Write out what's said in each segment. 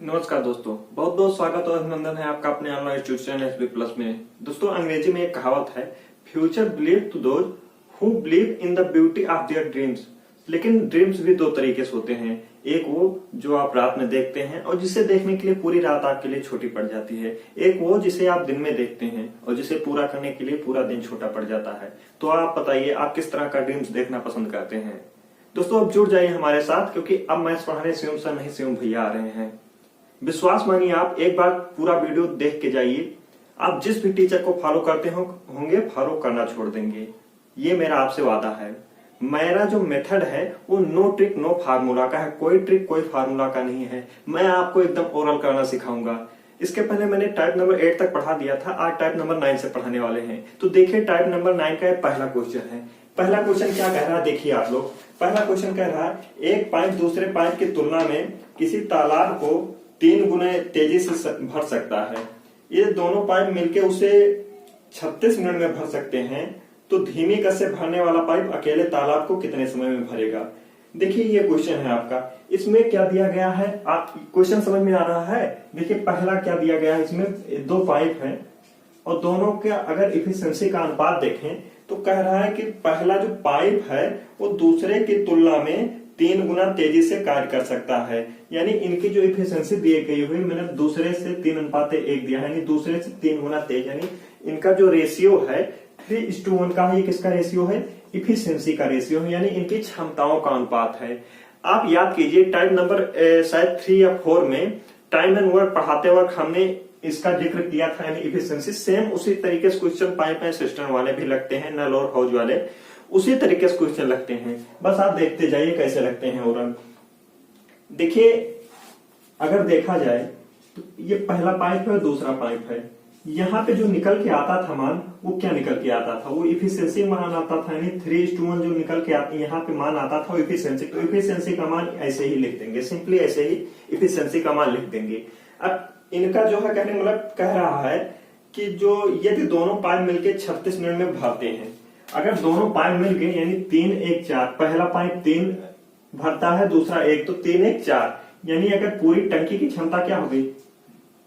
नमस्कार दोस्तों, बहुत बहुत स्वागत और अभिनंदन है आपका अपने ऑनलाइन ट्यूशन एसबी प्लस में। दोस्तों, अंग्रेजी में एक कहावत है, future believe to those who believe in the beauty of their dreams. लेकिन ड्रीम्स भी दो तरीके से होते हैं। एक वो जो आप रात में देखते हैं और जिसे देखने के लिए पूरी रात आपके लिए छोटी पड़ जाती है। एक वो जिसे आप दिन में देखते हैं और जिसे पूरा करने के लिए पूरा दिन छोटा पड़ जाता है। तो आप बताइए, आप किस तरह का ड्रीम्स देखना पसंद करते हैं? दोस्तों, अब जुड़ जाइए हमारे साथ, क्योंकि अब मैथ्स पढ़ाने शिवम सर नहीं शिवम भैया आ रहे हैं। विश्वास मानिए, आप एक बार पूरा वीडियो देख के जाइए। आप जिस भी टीचर को फॉलो करते होंगे फॉलो करना छोड़ देंगे। ये मेरा आपसे वादा है। मेरा जो मेथड है वो नो ट्रिक नो फार्मूला का है। कोई ट्रिक कोई फार्मूला का नहीं है। मैं आपको एकदम ओरल करना सिखाऊंगा। इसके पहले मैंने टाइप नंबर 8 तक पढ़ा दिया था। आज टाइप नंबर 9 से पढ़ाने वाले हैं। तो देखिए, टाइप नंबर 9 का पहला क्वेश्चन है। पहला क्वेश्चन क्या कह रहा है, देखिए आप लोग। पहला क्वेश्चन कह रहा है, एक पाइप दूसरे पाइप की तुलना में किसी तालाब को 3 गुने तेजी से भर सकता है। ये दोनों पाइप मिलके उसे 36 मिनट में भर सकते हैं। तो धीमी गति से भरने वाला पाइप अकेले तालाब को कितने समय में भरेगा? देखिए, ये क्वेश्चन है आपका। इसमें क्या दिया गया है, आप क्वेश्चन समझ में आ रहा है? देखिए, पहला क्या दिया गया है, इसमें 2 पाइप है और दोनों का अगर इफिशिएंसी का अनुपात देखें तो कह रहा है कि पहला जो पाइप है वो दूसरे की तुलना में 3 गुना तेजी से कार्य कर सकता है। यानी इनकी जो इफिशिएंसी दी गई हुई, मैंने दूसरे से 3:1 दिया है, यानी दूसरे से 3 गुना तेज। यानी इनका जो रेशियो है 3:1 का है। किसका रेशियो है? इफिशिएंसी का रेशियो है, यानी इनकी क्षमताओं का अनुपात है। आप याद कीजिए, टाइप नंबर शायद 3 या 4 में टाइम एंड वर्क पढ़ाते वक्त हमने इसका जिक्र किया था, यानी इफिशिएंसी। सेम उसी तरीके से क्वेश्चन पाइप एंड सिस्टम वाले भी लगते हैं, नल और हाउस वाले उसी तरीके से क्वेश्चन लगते हैं। बस आप देखते जाइए कैसे लगते हैं ओरल। देखिए, अगर देखा जाए तो ये पहला पाइप है और दूसरा पाइप है। यहाँ पे जो निकल के आता था मान, वो क्या निकल के आता था? वो इफिशिएंसी मान आता था, यानी 3:1 जो निकल के यहाँ पे मान आता था वो इफिशिएंसी। तो इफिशिएंसी का मान ऐसे ही लिख देंगे, सिंपली ऐसे ही इफिशिएंसी का मान लिख देंगे। अब इनका जो है कहने मतलब कह रहा है कि जो यदि दोनों पाइप मिलके 36 मिनट में भरते हैं, अगर दोनों पाइप मिल गए यानी 3, 1, 4, पहला पाइप 3 भरता है, दूसरा 1, तो 3, 1, 4, यानी अगर पूरी टंकी की क्षमता क्या हो गई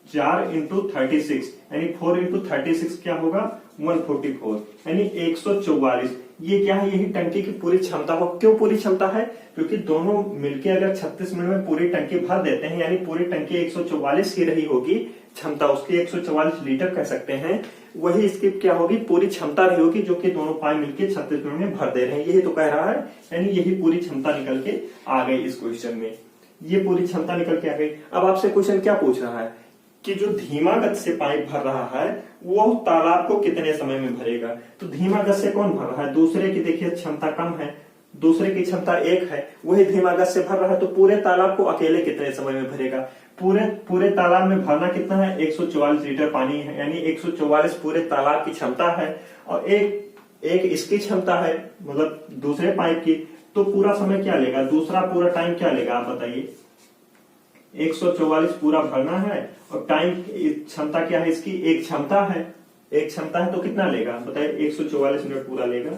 4 × 36, यानी 4 × 36 क्या होगा 144, यानी 144। ये क्या है? यही टंकी की पूरी क्षमता हो। क्यों पूरी क्षमता है? क्योंकि दोनों मिलके अगर 36 मिनट में पूरी टंकी भर देते हैं, यानी पूरी टंकी 144 ही रही होगी क्षमता, उसकी 144 लीटर कह सकते हैं। वही इसकी क्या होगी? पूरी क्षमता रही होगी, जो कि दोनों पाइप मिलके 36 मिनट में भर दे रहे हैं। यही तो कह रहा है, यानी यही पूरी क्षमता निकल के आ गई इस क्वेश्चन में। ये पूरी क्षमता निकल के आ गई। अब आपसे क्वेश्चन क्या पूछ रहा है कि जो धीमा गति से पाइप भर रहा है वो तालाब को कितने समय में भरेगा? तो धीमा गति से कौन भर रहा है? दूसरे की देखिए क्षमता कम है, दूसरे की क्षमता 1 है, वही धीमा गति से भर रहा है। तो पूरे तालाब को अकेले कितने समय में भरेगा? पूरे तालाब में भरना कितना है? 144 लीटर पानी है, यानी 144 पूरे तालाब की क्षमता है और एक इसकी क्षमता है, मतलब दूसरे पाइप की। तो पूरा समय क्या लेगा? दूसरा पूरा टाइम क्या लेगा आप बताइए? 144 पूरा भरना है और टाइम क्षमता क्या है इसकी? एक क्षमता है तो कितना लेगा बताइए? 144 मिनट पूरा लेगा।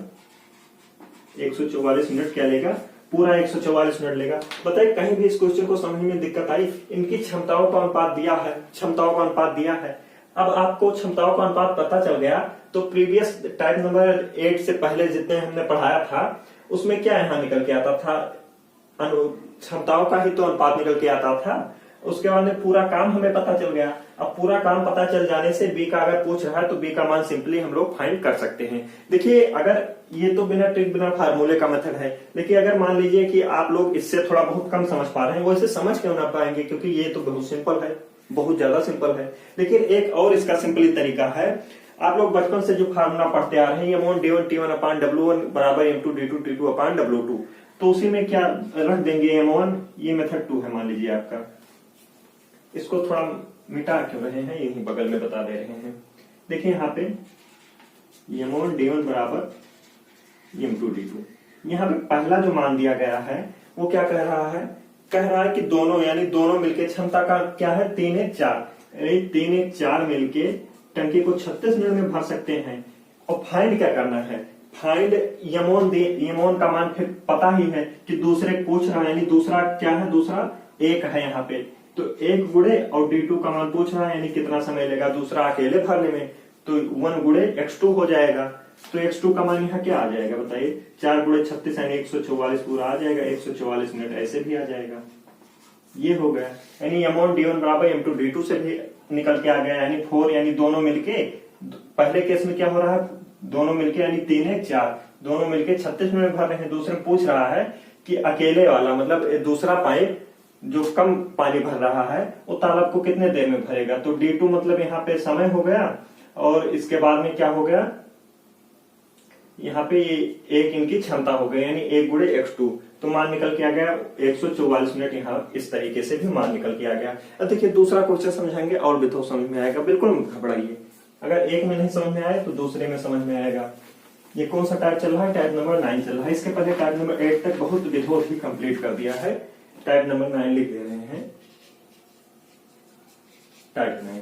144 मिनट क्या लेगा? पूरा 144 मिनट लेगा। बताइए, कहीं भी इस क्वेश्चन को समझने में दिक्कत आई? इनकी क्षमताओं का अनुपात दिया है। अब आपको क्षमताओं का अनुपात पता चल गया तो प्रीवियस टाइप नंबर 8 से पहले जितने हमने पढ़ाया था उसमें क्या यहाँ निकल के आता था? क्षमताओं का ही तो अनुपात निकल के आता था। उसके बाद में पूरा काम हमें पता चल गया। अब पूरा काम पता चल जाने से बी का अगर पूछ रहा है तो बी का मान सिंपली हम लोग फाइंड कर सकते हैं। देखिए, अगर ये तो बिना ट्रिक बिना फार्मूले का मेथड है, लेकिन अगर मान लीजिए कि आप लोग इससे थोड़ा बहुत कम समझ पा रहे हैं, वो इसे समझ क्यों ना पाएंगे? क्योंकि ये तो बहुत सिंपल है, बहुत ज्यादा सिंपल है। लेकिन एक और इसका सिंपली तरीका है। आप लोग बचपन से जो फार्मूला पढ़ते आ रहे हैं, M1 D1 T1/W1 बराबर M2 D2 T2/W2, तो उसी में क्या रख देंगे? M1, ये मेथड 2 है मान लीजिए आपका। इसको थोड़ा मिटा क्यों रहे हैं, यही बगल में बता दे रहे हैं। देखिए यहाँ पे M1 D1 बराबर M2 D2। यहाँ पे पहला जो मान दिया गया है वो क्या कह रहा है? कह रहा है कि दोनों, यानी दोनों मिलके क्षमता का क्या है? 3, 1, 4, 3, 1, 4 मिलके टंकी को 36 मिनट में भर सकते हैं। और फाइंड क्या करना है? फाइंड M1 का मान फिर पता ही है कि दूसरे पूछ रहा है, यानी दूसरा क्या है? दूसरा 1 है यहाँ पे। तो 1 गुणे और D2 का मान पूछ रहा है, यानी कितना समय लेगा दूसरा अकेले भरने में, तो 1 गुणे x2 हो जाएगा। तो x2 का मान यहाँ क्या आ जाएगा बताइए, 4 गुणे 36 यानी 144 पूरा आ जाएगा, 144 मिनट ऐसे भी आ जाएगा। ये हो गया, यानी अमाउंट D1 बराबर M2 D2 से भी निकल के आ गया, यानी 4 यानी दोनों मिलके, पहले केस में क्या हो रहा है, दोनों मिलके यानी 3 है 4, दोनों मिलके 36 मिनट भर रहे हैं। दूसरे में पूछ रहा है कि अकेले वाला मतलब दूसरा पाइप जो कम पानी भर रहा है वो तालाब को कितने देर में भरेगा। तो D2 मतलब यहाँ पे समय हो गया, और इसके बाद में क्या हो गया, यहाँ पे एक इनकी क्षमता हो गई, यानी 1 गुणे x2, तो मान निकल के आ गया 144 मिनट। यहाँ इस तरीके से भी मान निकल के आ गया। अब देखिए दूसरा क्वेश्चन समझाएंगे और भी तो समझ में आएगा, बिल्कुल मत घबराइए। अगर एक में नहीं समझ में आए तो दूसरे में समझ में आएगा। ये कौन सा टाइप चल रहा है, टाइप नंबर 9 चल रहा है। इसके पहले टाइप नंबर 8 तक बहुत विधोत ही कंप्लीट कर दिया है, टाइप नंबर 9 लिख दे रहे हैं, टाइप 9।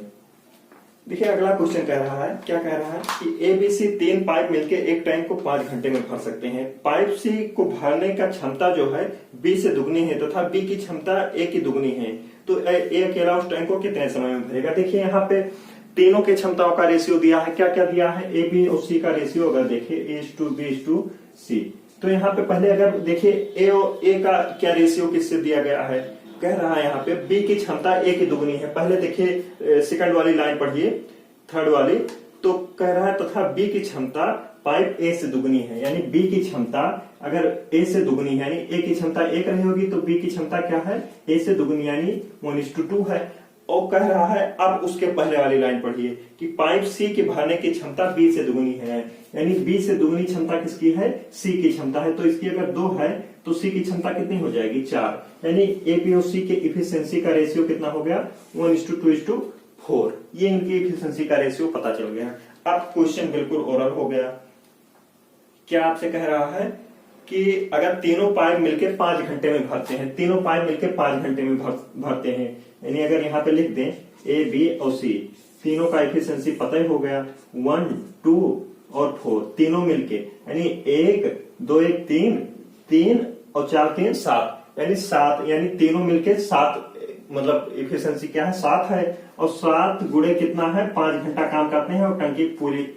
देखिए अगला क्वेश्चन कह रहा है, क्या कह रहा है कि ABC 3 पाइप मिलके एक टैंक को 5 घंटे में भर सकते हैं। पाइप C को भरने का क्षमता जो है B से दुगनी है तथा B की क्षमता A की दुगनी है, तो A अकेला उस टैंक को कितने समय में भरेगा। देखिए यहाँ पे तीनों के क्षमताओं का रेशियो दिया है, क्या क्या दिया है, A B और C का रेशियो अगर देखिए A/B/C, तो यहाँ पे पहले अगर देखिए A का क्या रेशियो किससे दिया गया है, कह रहा है यहाँ पे B की क्षमता A की दुगनी है। पहले देखिए सेकंड वाली लाइन पढ़िए, थर्ड वाली, तो कह रहा है तथा B की क्षमता पाइप A से दुगनी है, यानी B की क्षमता अगर A से दुगनी है, यानी A की क्षमता 1 रही होगी तो B की क्षमता क्या है, A से दुगनी यानी 1:2 है। और कह रहा है अब उसके पहले वाली लाइन पढ़िए कि पाइप C के भरने की क्षमता B से दुगनी है, यानी B से दुगनी क्षमता किसकी है, C की क्षमता है। तो इसकी अगर 2 है तो C की क्षमता कितनी हो जाएगी, 4, यानी A B और C के इफिशिएंसी का रेशियो कितना हो गया, 1:2:4। ये इनकी इफिशिएंसी का रेशियो पता चल गया। अब क्वेश्चन बिल्कुल ओरल हो गया। क्या आपसे कह रहा है कि अगर तीनों पाइप मिलके 5 घंटे में भरते हैं, तीनों पाइप मिलके 5 घंटे में भरते हैं, यानी अगर यहाँ पे लिख दें A B और C, तीनों का एफिशिएंसी पता ही हो गया, 1 2 और 4, तीनों मिलके यानी 1 2 1 3 3 और 4 3 7, यानी 7, यानी तीनों मिलके 7, मतलब एफिशिएंसी क्या है 7 है। और 7 गुणे कितना है, 5 घंटा काम करते हैं और टंकी पूरी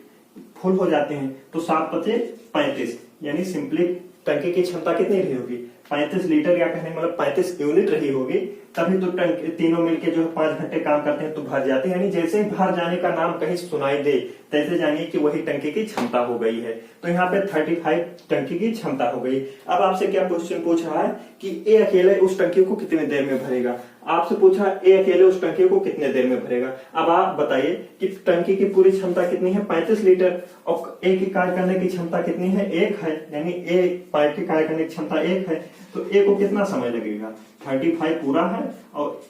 फुल हो जाते हैं, तो 7 × 35, यानी सिंपली टंकी की क्षमता कितनी रही होगी, 35 लीटर, या कहने मतलब 35 यूनिट रही होगी, तभी तो टंकी तीनों मिलके जो है 5 घंटे काम करते हैं तो भर जाते हैं। यानी जैसे ही भर जाने का नाम कहीं सुनाई दे तैसे जानिए कि वही टंकी की क्षमता हो गई है। तो यहाँ पे 35 टंकी की क्षमता हो गई। अब आपसे क्या क्वेश्चन पूछ रहा है कि A अकेले उस टंकी को कितने देर में भरेगा। आपसे पूछा A अकेले उस टंकी को कितने देर में भरेगा। अब आप बताइए कि टंकी की पूरी क्षमता कितनी है, 35 लीटर, और A की कार्य करने की क्षमता कितनी है, 1 है, यानी A पाइप की कार्य करने की क्षमता 1 है, तो A को कितना समय लगेगा, 35 पूरा है और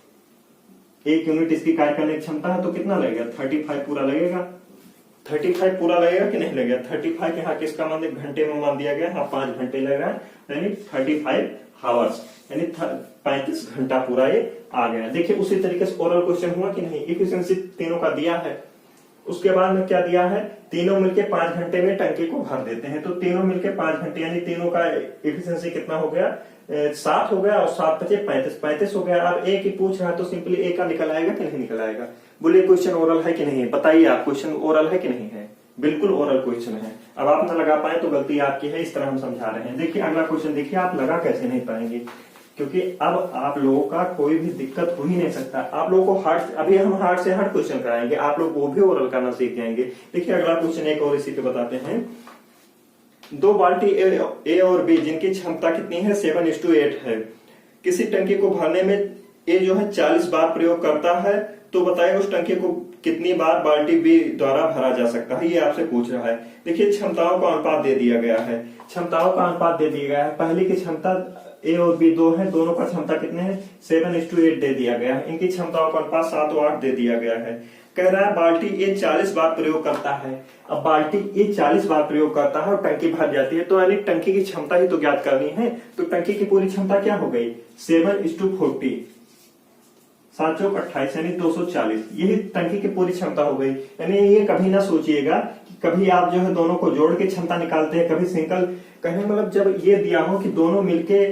1 यूनिट इसकी कार्य करने की क्षमता है, तो कितना लगेगा, 35 पूरा लगेगा। 35 पूरा लगेगा कि नहीं लगेगा, 35 यहाँ किसका मान घंटे में मान दिया गया, हाँ 5 घंटे लग रहा है, यानी 35 हावर्स, यानी 35 घंटा पूरा ये आ गया। देखिए उसी तरीके से ओरल क्वेश्चन हुआ कि नहीं, इफिशिएंसी तीनों का दिया है, उसके बाद में क्या दिया है, तीनों मिलके 5 घंटे में टंकी को भर देते हैं, तो तीनों मिलके 5 घंटे, यानी तीनों का इफिशिएंसी कितना हो गया, 7 हो गया, और 7 × 5 = 35 हो गया। अब A की पूछ रहा है तो सिंपली A का निकल आएगा कि नहीं निकल आएगा। बोलिए क्वेश्चन ओरल है कि नहीं है, बताइए आप, क्वेश्चन ओरल है कि नहीं है, बिल्कुल ओरल क्वेश्चन है। अब आप ना लगा पाए तो गलती आपकी है, इस तरह हम समझा रहे हैं। देखिए अगला क्वेश्चन देखिए, आप लगा कैसे नहीं पाएंगे, क्योंकि अब आप लोगों का कोई भी दिक्कत हो ही नहीं सकता। आप लोगों को हार्ड, अभी हम हार्ड से हार्ड क्वेश्चन कराएंगे, आप लोग वो भी ओरल करना सीख जाएंगे। देखिए अगला क्वेश्चन एक और इसी पे बताते हैं। 2 बाल्टी A और B जिनकी क्षमता कितनी है, 7:8 है। किसी टंकी को भरने में A जो है 40 बार प्रयोग करता है, तो बताइए उस टंकी को कितनी बार बाल्टी B द्वारा भरा जा सकता है, ये आपसे पूछ रहा है। देखिए क्षमताओं का अनुपात दे दिया गया है, क्षमताओं का अनुपात दे दिया गया है। पहली की क्षमता A और B 2 है, दोनों का क्षमता कितने हैं, 7:8 दे दिया गया है। इनकी क्षमताओं का अनुपात 7 और 8 दे दिया गया है। कह रहा है बाल्टी A 40 बार प्रयोग करता है। अब बाल्टी A 40 बार प्रयोग करता है और टंकी भर जाती है, तो यानी टंकी की क्षमता ही तो ज्ञात करनी है। तो टंकी की पूरी क्षमता क्या हो गई, 7:40, 7 × 28 यानी 240, यही टंकी की पूरी क्षमता हो गई। यानी ये कभी ना सोचिएगा कि कभी आप जो है दोनों को जोड़ के क्षमता निकालते हैं, कभी सिंगल, कहने मतलब जब ये दिया हो कि दोनों मिलके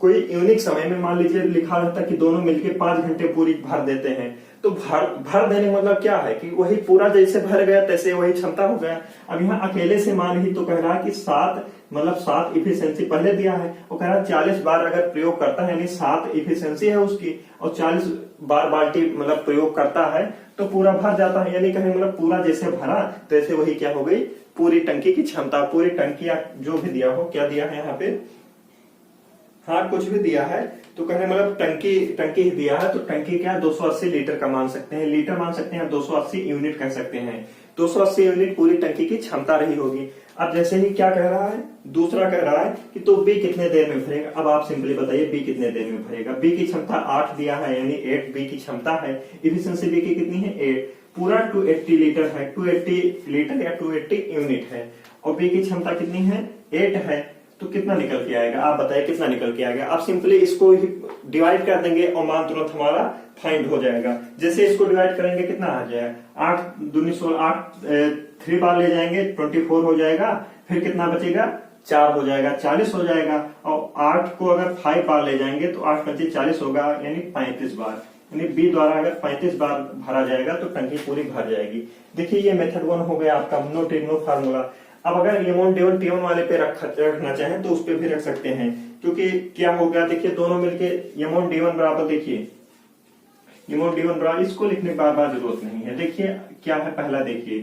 कोई यूनिक समय में मान लीजिए लिखा रहता है कि दोनों मिलके 5 घंटे पूरी भर देते हैं, तो भर देने मतलब क्या है कि वही पूरा जैसे भर गया तैसे वही क्षमता हो गया। अब यहाँ अकेले से मान ही तो कह रहा है कि 7 इफिशियंसी पहले दिया है, वो कह रहा है 40 बार अगर प्रयोग करता है यानी 7 इफिशियंसी है उसकी, और 40 बार बाल्टी मतलब प्रयोग करता है तो पूरा भर जाता है। यानी कहें मतलब पूरा जैसे भरा तैसे वही क्या हो गई, पूरी टंकी की क्षमता। पूरी टंकी या जो भी दिया हो, क्या दिया है यहाँ पे, हाँ कुछ भी दिया है तो कहने मतलब टंकी ही दिया है, तो टंकी क्या 280 लीटर का मान सकते हैं, लीटर मान सकते हैं, 280 यूनिट कह सकते हैं। 280 यूनिट पूरी टंकी की क्षमता रही होगी। अब जैसे ही क्या कह रहा है, दूसरा कह रहा है कि तो बी कितने देर में भरेगा। अब आप सिंपली बताइए बी कितने देर में भरेगा। बी की क्षमता 8 दिया है, यानी 8 बी की क्षमता है। इफिशियंसी बी की कितनी है, 8। पूरा 280 लीटर है, 280 लीटर या 280 यूनिट है, और बी की क्षमता कितनी है, 8 है। तो कितना निकल के आएगा, आप बताइए कितना निकल के आएगा। आप सिंपली इसको डिवाइड कर देंगे और मान तुरंत हमारा फाइंड हो जाएगा। जैसे इसको डिवाइड करेंगे कितना आ जाएगा, 8 दूनी 16, 8 3 बार ले जाएंगे 24 हो जाएगा, फिर कितना बचेगा 4 हो जाएगा, 40 हो जाएगा। और 8 को अगर 5 बार ले जाएंगे तो 8 25 40 होगा, यानी 35 बार। यानी बी द्वारा अगर 35 बार भरा जाएगा तो टंकी पूरी भर जाएगी। देखिए ये मेथड 1 हो गया आपका, नो ट्रिक नो फार्मूला। अब अगर एमोन D1 T1 वाले पे रखना चाहें तो उस पे भी रख सकते हैं, क्योंकि क्या हो गया देखिए दोनों मिलके एमोन D1 बराबर, देखिए एमोन D1 बराबर, इसको लिखने की बार बार जरूरत नहीं है। देखिए क्या है, पहला देखिए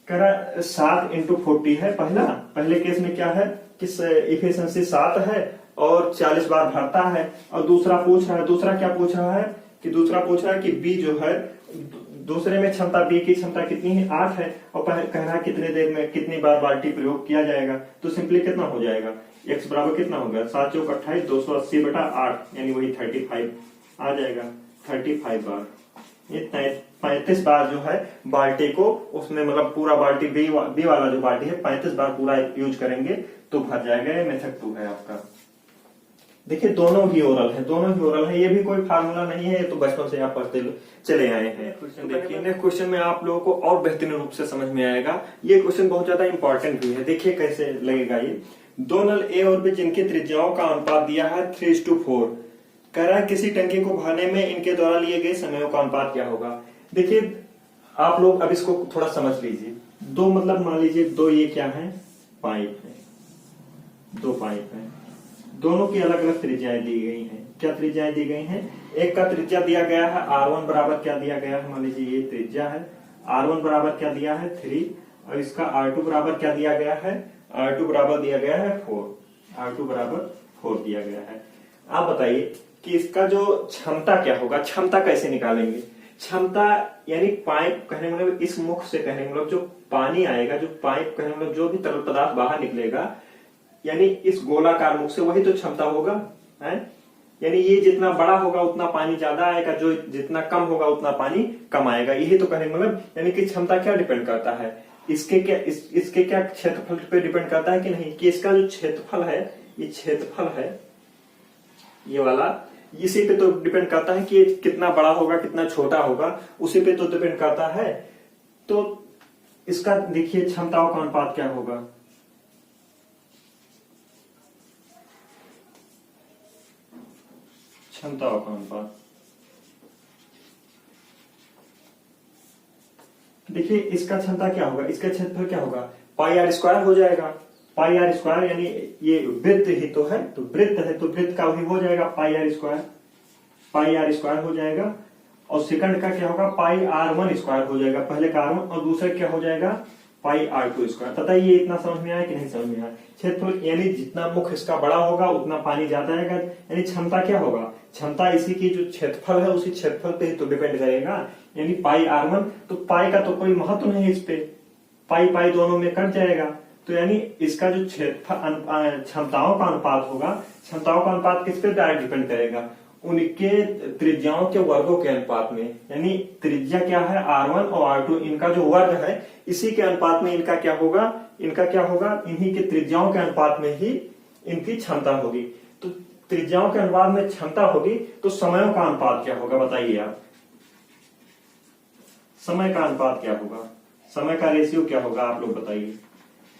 कह रहा 7 × 40 है पहले केस में क्या है कि इफिशियंसी 7 है और 40 बार भरता है। और दूसरा पूछ रहा है, दूसरा क्या पूछ रहा है कि दूसरा पूछ रहा है कि बी जो है, दूसरे में क्षमता बी की क्षमता कितनी है, 8 है, और कह रहा है कितने देर में कितनी बार बाल्टी प्रयोग किया जाएगा। तो सिंपली कितना हो जाएगा, x बराबर कितना होगा 7 चौक 28, 280 बटा 8, यानी वही 35 आ जाएगा। 35 बार, ये 35 बार जो है बाल्टी को उसमें मतलब पूरा बाल्टी बी वाला जो बाल्टी है 35 बार पूरा यूज करेंगे तो भर जाएगा। ये मेथड 2 है आपका। देखिए दोनों ही ओरल है, ये भी कोई फार्मूला नहीं है, ये तो बचपन से आप पढ़ते चले आए हैं। क्वेश्चन देखिए, नेक्स्ट क्वेश्चन में आप लोगों को और बेहतरीन रूप से समझ में आएगा। ये क्वेश्चन बहुत ज्यादा इंपॉर्टेंट भी है। देखिए कैसे लगेगा ये, दो नल ए और बी जिनकी त्रिज्याओं का अनुपात दिया है 3:4, कह रहा है किसी टंकी को भरने में इनके द्वारा लिए गए समयों का अनुपात क्या होगा। देखिए आप लोग अब इसको थोड़ा समझ लीजिए। दो मतलब मान लीजिए दो, ये क्या है, पाइप है, दो पाइप है, दोनों की अलग अलग त्रिज्याएं दी गई हैं। क्या त्रिज्याएं दी गई हैं, एक का त्रिज्या दिया गया है R1 बराबर क्या दिया गया है, मान लीजिए ये त्रिज्या है, R1 बराबर क्या दिया है 3, और इसका R2 बराबर क्या दिया गया है, R2 बराबर दिया गया है 4, R2 बराबर 4 दिया गया है। आप बताइए कि इसका जो क्षमता क्या होगा, क्षमता कैसे निकालेंगे। क्षमता यानी पाइप कहने मतलब इस मुख से कहने मतलब जो पानी आएगा, जो पाइप कहने मतलब जो भी तरल पदार्थ बाहर निकलेगा, यानी इस गोलाकार मुख से, वही तो क्षमता होगा है। यानी ये जितना बड़ा होगा उतना पानी ज्यादा आएगा, जो जितना कम होगा उतना पानी कम आएगा। यही तो कहने मतलब यानी कि क्षमता क्या डिपेंड करता है, इसके क्या क्षेत्रफल पे डिपेंड करता है कि नहीं, कि इसका जो क्षेत्रफल है, ये क्षेत्रफल है ये वाला, इसी पे तो डिपेंड करता है कि ये कितना बड़ा होगा कितना छोटा होगा, उसी पे तो डिपेंड करता है। तो इसका देखिए क्षमताओं का अनुपात क्या होगा, क्षमताओं का अनुपात देखिए इसका क्षमता क्या होगा, इसका क्षेत्रफल क्या होगा, πr² हो जाएगा। πr² यानी ये वृत्त ही तो है, तो वृत्त है तो वृत्त का भी हो जाएगा πr² हो जाएगा। और सेकंड का क्या होगा, πr1² हो जाएगा, पहले का r1 और दूसरे क्या हो जाएगा πr2²। पता है ये इतना समझ में आया कि नहीं समझ में आया। क्षेत्रफल यानी जितना मुख इसका बड़ा होगा उतना पानी ज्यादा आएगा। यानी क्षमता क्या होगा, क्षमता इसी की जो क्षेत्रफल है उसी क्षेत्रफल पे ही तो डिपेंड करेगा। यानी πr1, तो पाई का तो कोई महत्व नहीं है इस पे, पाई दोनों में कट जाएगा। तो यानी इसका जो क्षेत्रफल क्षमताओं का अनुपात होगा, क्षमताओं का अनुपात किस पे डायरेक्ट डिपेंड करेगा, उनके त्रिज्याओं के वर्गों के अनुपात में। यानी त्रिज्या क्या है R1 और R2, इनका जो वर्ग है इसी के अनुपात में इनका क्या होगा, इन्हीं के त्रिज्याओं के अनुपात में ही इनकी क्षमता होगी। तो त्रिज्याओं के अनुपात में क्षमता होगी तो समयों का अनुपात क्या होगा, बताइए आप। समय का अनुपात क्या होगा, समय का रेशियो क्या होगा, आप लोग बताइए।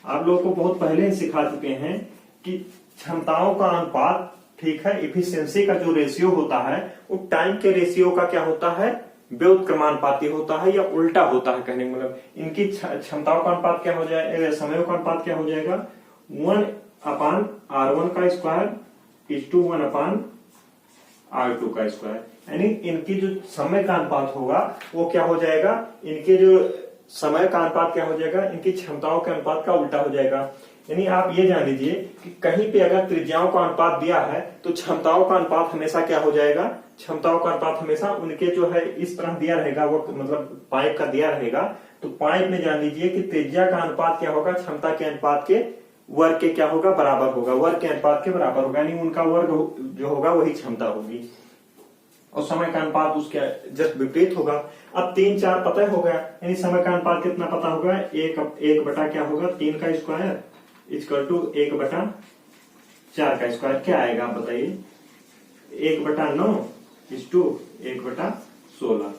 आप लोगों को बहुत पहले ही सिखा चुके हैं कि क्षमताओं का अनुपात ठीक है। इफिशियंसी का जो रेशियो होता है वो टाइम के रेशियो का क्या होता है, व्युत्क्रमानुपाती होता है या उल्टा होता है। कहने का मतलब इनकी क्षमताओं का अनुपात क्या हो जाएगा, समय का अनुपात क्या हो जाएगा, 1/R1 का स्क्वायर इज टू 1/R2 का स्क्वायर। यानी इनकी जो समय का अनुपात होगा वो क्या हो जाएगा, इनके जो समय का अनुपात क्या हो जाएगा, इनकी क्षमताओं के अनुपात का उल्टा हो जाएगा। यानी आप ये जान लीजिए कि कहीं पे अगर त्रिज्याओं का अनुपात दिया है तो क्षमताओं का अनुपात हमेशा क्या हो जाएगा, क्षमताओं का अनुपात हमेशा उनके जो है इस तरह दिया रहेगा, वो मतलब पाइप का दिया रहेगा। तो पाइप में जान लीजिए कि त्रिज्या का अनुपात क्या होगा, क्षमता के अनुपात के वर्ग के क्या होगा, बराबर होगा, वर्ग के अनुपात के बराबर होगा। यानी उनका वर्ग जो होगा वही क्षमता होगी और समय का अनुपात उसके जस्ट विपरीत होगा। अब 3 4 पता हो गया, यानी समय का अनुपात कितना पता होगा, एक बटा क्या होगा 3 का स्क्वायर इक्वल टू 1/4 का स्क्वायर। क्या आएगा आप बताइए, 1/9 इज टू 1/16।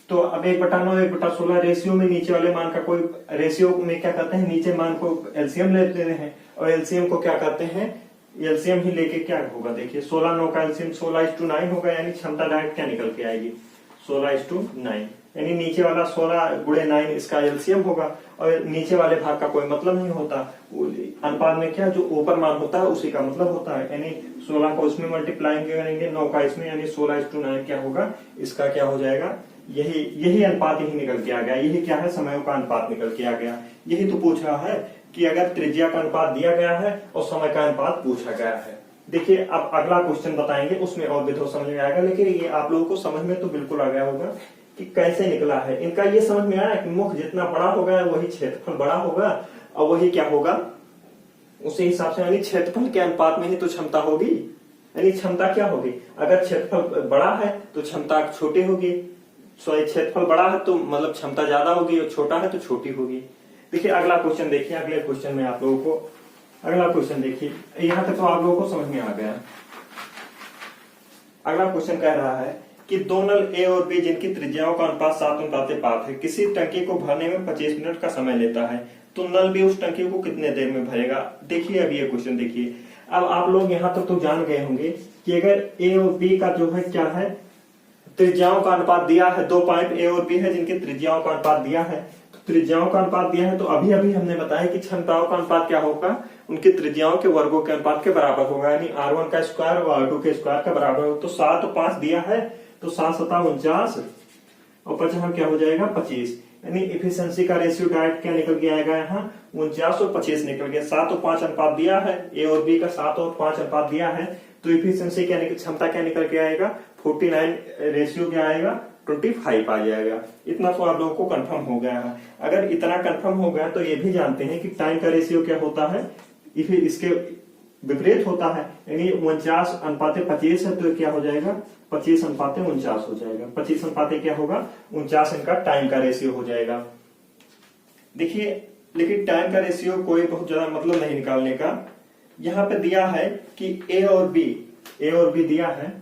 तो अब 1/9 1/16 रेशियो में नीचे वाले मान का कोई रेशियो में क्या करते हैं, नीचे मान को एलसीएम लेते हैं और एलसीएम को क्या करते हैं, एलसीएम ही लेके क्या होगा, देखिए 16 9 का एलसीएम 16:9 होगा। यानी क्षमता डायरेक्ट क्या निकल के आएगी, 16:9। यानी नीचे वाला 16 गुणे 9 इसका एलसीएम होगा और नीचे वाले भाग का कोई मतलब नहीं होता। अनुपात में क्या जो ऊपर मान होता है उसी का मतलब होता है। यानी 16 को उसमें मल्टीप्लाई करेंगे 9 का इसमें, यानी 16:9 क्या होगा, इसका क्या हो जाएगा, यही अनुपात यही निकल के आ गया। यही क्या है, समयों का अनुपात निकल के आ गया। यही तो पूछ रहा है कि अगर त्रिज्या का अनुपात दिया गया है और समय का अनुपात पूछा गया है। देखिए अब अगला क्वेश्चन बताएंगे, उसमें और भी तो समझ में आएगा, लेकिन ये आप लोगों को समझ में तो बिल्कुल आ गया होगा कि कैसे निकला है। इनका ये समझ में आया कि मुख जितना बड़ा होगा वही क्षेत्रफल बड़ा होगा और वही क्या होगा, उसी हिसाब से यानी क्षेत्रफल के अनुपात में ही तो क्षमता होगी। यानी क्षमता क्या होगी, अगर क्षेत्रफल बड़ा है तो क्षमता छोटी होगी, सॉरी क्षेत्रफल बड़ा है तो मतलब क्षमता ज्यादा होगी और छोटा है तो छोटी होगी। देखिए अगला क्वेश्चन देखिए, अगले क्वेश्चन में आप लोगों को अगला क्वेश्चन देखिए, यहां तक तो आप लोगों को समझ में आ गया। अगला क्वेश्चन कह रहा है कि दो नल ए और बी जिनकी त्रिज्याओं का अनुपात 7:5 है, किसी टंकी को भरने में 25 मिनट का समय लेता है, तो नल बी उस टंकी को कितने देर में भरेगा। देखिए अब ये क्वेश्चन देखिए, अब आप लोग यहाँ तक तो जान गए होंगे कि अगर ए और बी का जो है क्या है, त्रिज्याओं का अनुपात दिया है, दो पाइप ए और बी है जिनकी त्रिज्याओं का अनुपात दिया है, तो त्रिज्याओं का अनुपात दिया है तो अभी अभी हमने बताया कि क्षमताओं का अनुपात क्या होगा, उनकी त्रिज्याओं के वर्गों के अनुपात के बराबर होगा। यानी R1 का स्क्वायर और R2 के स्क्वायर का बराबर हो। तो 7 और 5 दिया है तो 7 7 49 और 50 क्या हो जाएगा 25। यानी इफिशिएंसी का रेशियो डायरेक्ट क्या निकल के आएगा, यहाँ 49 और 25 निकल गया। 7 और 5 अनुपात दिया है, ए और बी का 7 और 5 अनुपात दिया है, तो इफिशिएंसी क्या निकल, क्षमता क्या निकल के आएगा 49, रेशियो क्या आएगा 25 आ जाएगा। इतना तो आप लोगों को कंफर्म हो गया है। अगर इतना कंफर्म हो गया तो ये भी जानते हैं कि टाइम का रेशियो क्या होता है, इसके विपरीत होता है। यानी 49:25 है तो क्या हो जाएगा 25:49 हो जाएगा। 25 क्या होगा 49 इनका टाइम का रेशियो हो जाएगा। देखिए लेकिन टाइम का रेशियो कोई बहुत ज्यादा मतलब नहीं निकालने का। यहां पे दिया है कि ए और बी दिया है,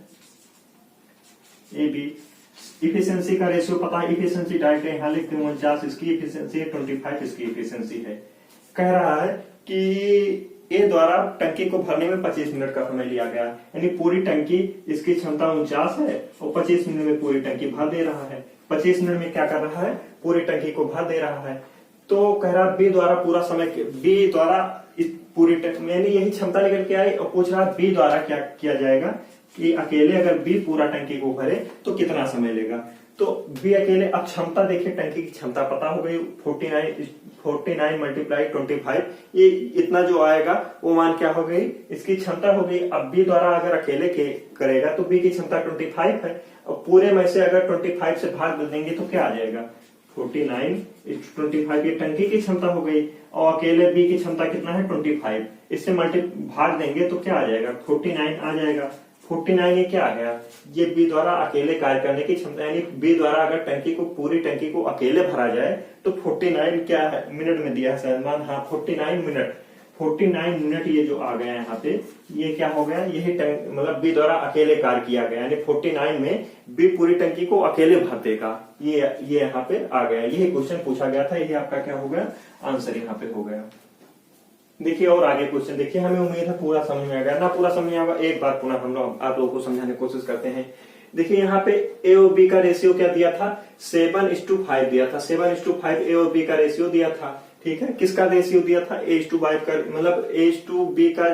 ए बी इफिशिएंसी का रेशियो पता है, इफिशिएंसी डायरेक्ट यहां लिखते हैं 49 इसकी इफिशिएंसी है, 25 इसकी इफिशिएंसी है। कह रहा है कि ए द्वारा टंकी को भरने में 25 मिनट का समय लिया गया, यानी पूरी टंकी इसकी क्षमता 49 है और 25 मिनट में पूरी टंकी भर दे रहा है। 25 मिनट में क्या कर रहा है, पूरी टंकी को भर दे रहा है। तो कह रहा बी द्वारा पूरा समय, बी द्वारा पूरी यानी यही क्षमता निकल के आई और पूछ रहा बी द्वारा क्या किया जाएगा कि अकेले अगर बी पूरा टंकी को भरे तो कितना समय लेगा। तो बी अकेले, अब क्षमता देखिए टंकी की क्षमता पता हो गई 49 मल्टीप्लाई 25, ये इतना जो आएगा वो मान क्या हो गई, इसकी क्षमता हो गई। अब बी द्वारा अगर अकेले के करेगा तो बी की क्षमता 25 है और पूरे में से अगर 25 से भाग देंगे तो क्या आ जाएगा 49:25, ये टंकी की क्षमता हो गई और अकेले बी की क्षमता कितना है 25, इससे भाग देंगे तो क्या आ जाएगा 49 आ जाएगा। 49 ये क्या आ गया, ये बी द्वारा अकेले कार्य करने की क्षमता, यानी बी द्वारा अगर टंकी को पूरी टंकी को अकेले भरा जाए तो 49 क्या है मिनट में दिया है सलमान, हाँ 49 मिनट ये जो आ गया यहाँ पे ये क्या हो गया, यही मतलब बी द्वारा अकेले कार्य किया गया, यानी 49 में बी पूरी टंकी को अकेले भर देगा। ये यहाँ पे आ गया, यही क्वेश्चन पूछा गया था, यही आपका क्या हो गया आंसर यहाँ पे हो गया। देखिए और आगे क्वेश्चन देखिए, हमें उम्मीद है पूरा समझ में आ गया ना। पूरा समझ में आएगा एक बार पुनः हम लोग आप लोगों को समझाने की कोशिश करते हैं। देखिए यहाँ पे ए और बी का रेशियो क्या दिया था, 7:5 दिया था। 7:5 ए और बी का रेशियो दिया था, ठीक है। किसका रेशियो दिया था, A/B का, मतलब A/B का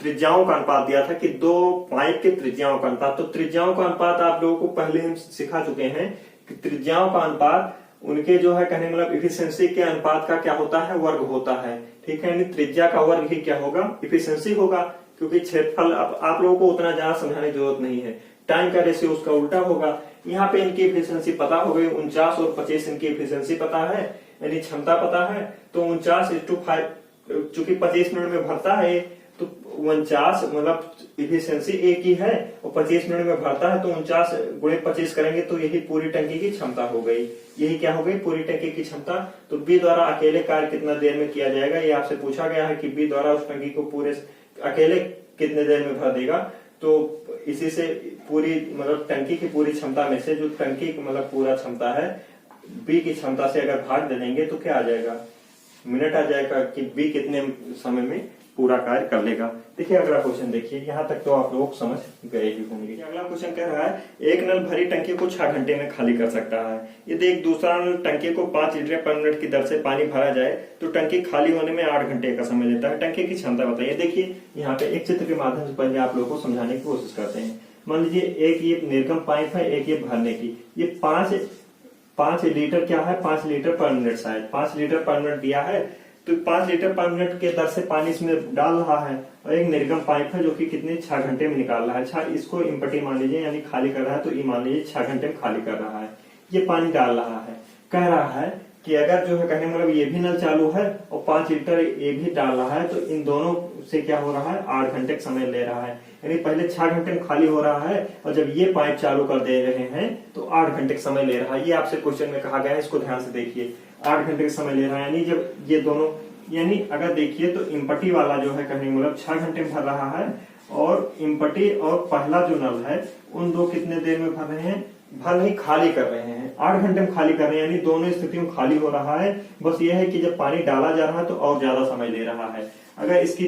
त्रिज्याओं का अनुपात दिया था कि दो पाइप के त्रिज्याओं का अनुपात। तो त्रिज्याओं का अनुपात आप लोगों को पहले हम सिखा चुके हैं कि त्रिज्याओं का अनुपात उनके जो है कहने मतलब इफिशिएंसी के अनुपात का क्या होता है, वर्ग होता है, ठीक है। यानी त्रिज्या का वर्ग ही क्या होगा, इफिशिएंसी होगा, क्योंकि क्षेत्रफल आप लोगों को उतना ज्यादा समझाने की जरूरत नहीं है। टाइम का रेशियो उसका उल्टा होगा। यहाँ पे इनकी इफिशिएंसी पता हो गई, 49 और 25 इनकी इफिशिएंसी पता है, यानी क्षमता पता है। तो 49:5 चूंकि 25 मिनट में भरता है, तो 49 मतलब इफिशिएंसी एक ही है और 25 मिनट में भरता है, तो 49 × 25 करेंगे तो यही पूरी टंकी की क्षमता हो गई। यही क्या हो गई, पूरी टंकी की क्षमता। तो बी द्वारा अकेले कार्य कितना देर में किया जाएगा, ये आपसे पूछा गया है कि बी द्वारा उस टंकी को पूरे अकेले कितने देर में भर देगा। तो इसी से पूरी मतलब टंकी की पूरी क्षमता में से जो टंकी मतलब पूरा क्षमता है, बी की क्षमता से अगर भाग दे देंगे तो क्या आ जाएगा, मिनट आ जाएगा कि बी कितने समय में पूरा कार्य कर लेगा। देखिए अगला क्वेश्चन देखिए, यहाँ तक तो आप लोग समझ गए ही होंगे। अगला क्वेश्चन कह रहा है एक नल भरी टंकी को 6 घंटे में खाली कर सकता है। यदि एक दूसरा नल टंकी को 5 लीटर पर मिनट की दर से पानी भरा जाए तो टंकी खाली होने में 8 घंटे का समय लेता है। टंकी की क्षमता बताइए। देखिए यहाँ पे एक चित्र के माध्यम से पहले आप लोगों को समझाने की कोशिश करते हैं। मान लीजिए एक ये निर्गम पाइप है, एक ये भरने की। ये 5 लीटर क्या है, 5 लीटर पर मिनट, शायद 5 लीटर पर मिनट दिया है। तो 5 लीटर पर मिनट के दर से पानी इसमें डाल रहा है और एक निर्गम पाइप है जो कि कितने 6 घंटे में निकाल रहा है। 6 इसको इम्पटी मान लीजिए, यानी खाली कर रहा है। तो ये मान लीजिए 6 घंटे में खाली कर रहा है, ये पानी डाल रहा है। कह रहा है कि अगर जो है कहने मतलब ये भी नल चालू है और 5 लीटर ये भी डाल रहा है, तो इन दोनों से क्या हो रहा है, 8 घंटे का समय ले रहा है। यानी पहले 6 घंटे में खाली हो रहा है और जब ये पाइप चालू कर दे रहे हैं तो 8 घंटे का समय ले रहा है। ये आपसे क्वेश्चन में कहा गया है, इसको ध्यान से देखिए। 8 घंटे का समय ले रहा है, यानी जब ये दोनों, यानी अगर देखिए तो इम्पटी वाला जो है कहने मतलब 6 घंटे में भर रहा है और इम्पटी और पहला जो नल है उन दो कितने देर में भर रहे हैं, भर नहीं खाली कर रहे हैं, 8 घंटे में खाली कर रहे हैं। यानी दोनों स्थिति में खाली हो रहा है। बस ये है कि जब पानी डाला जा रहा है तो और ज्यादा समय ले रहा है। अगर इसकी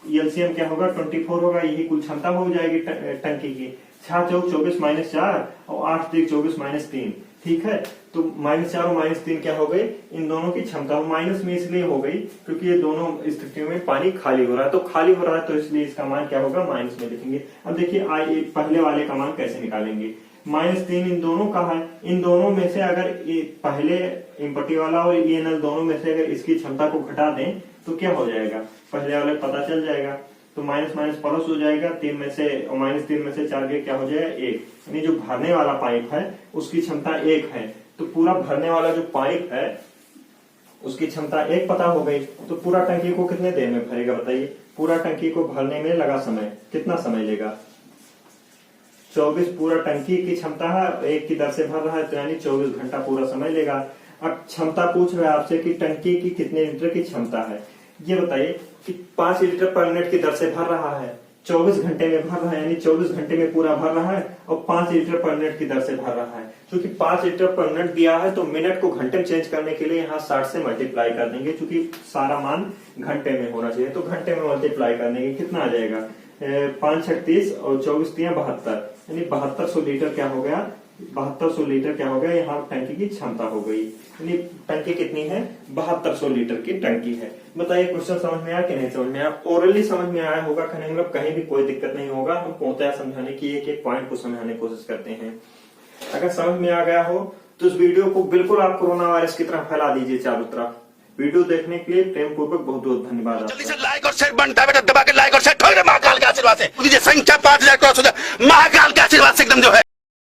एलसीएम क्या होगा, 24 होगा, यही कुल क्षमता हो जाएगी टंकी की। 6 चौक 24 - 4 और 8 3 24 - 3, ठीक है। तो -4 और -3 क्या हो गए, इन दोनों की क्षमता माइनस में इसलिए हो गई क्योंकि ये दोनों स्थितियों में पानी खाली हो रहा है। तो खाली हो रहा है तो इसलिए इसका मान क्या होगा, माइनस में लिखेंगे। अब देखिए पहले वाले का मान कैसे निकालेंगे। -3 इन दोनों का है। इन दोनों में से अगर ये पहले इम्पटी वाला और ये नल दोनों में से अगर इसकी क्षमता को घटा दें तो क्या हो जाएगा, पहले वाले पता चल जाएगा। तो माइनस माइनस प्लस हो जाएगा, 3 में से और -3 में से 4 के क्या हो जाएगा, 1। यानी जो भरने वाला पाइप है उसकी क्षमता 1 है। तो पूरा भरने वाला जो पाइप है उसकी क्षमता 1 पता हो गई। तो पूरा टंकी को कितने देर में भरेगा बताइए। पूरा टंकी को भरने में लगा समय, कितना समय लेगा, 24। पूरा टंकी की क्षमता है, 1 की दर से भर रहा है, तो यानी 24 घंटा पूरा समय लेगा। अब क्षमता पूछ रहा है आपसे कि टंकी की कितने लीटर की क्षमता है। ये बताइए कि 5 लीटर पर मिनट की दर से भर रहा है, 24 घंटे में भर रहा है, यानी 24 घंटे में पूरा भर रहा है और 5 लीटर पर मिनट की दर से भर रहा है। क्योंकि 5 लीटर पर मिनट दिया है तो मिनट को घंटे में चेंज करने के लिए यहाँ 60 से मल्टीप्लाई कर देंगे, क्योंकि सारा मान घंटे में होना चाहिए। तो घंटे में मल्टीप्लाई कर देंगे, कितना आ जाएगा, 5 × 30 और 24 × 72, यानी 7200 लीटर क्या हो गया, 7200 लीटर क्या हो गया, यहाँ टंकी की क्षमता हो गई। यानी टंकी कितनी है, 7200 लीटर की टंकी है। बताइए क्वेश्चन समझ में आया कि नहीं समझ में आया। ओरली समझ में आया होगा, कहने मतलब कहीं भी कोई दिक्कत नहीं होगा। हम पूर्णतः समझाने की एक पॉइंट को समझाने की कोशिश करते हैं। अगर समझ में आ गया हो तो इस वीडियो को बिल्कुल आप कोरोना वायरस की तरह फैला दीजिए चारों तरफ। वीडियो देखने के लिए प्रेम पूर्वक बहुत बहुत धन्यवाद। जल्दी से लाइक और शेयर बनता है बेटा, दबा के लाइक और शेयर ठोक दे महाकाल के आशीर्वाद से। मुझे संख्या 5000 क्रॉस हो जाए महाकाल के आशीर्वाद से एकदम जो है।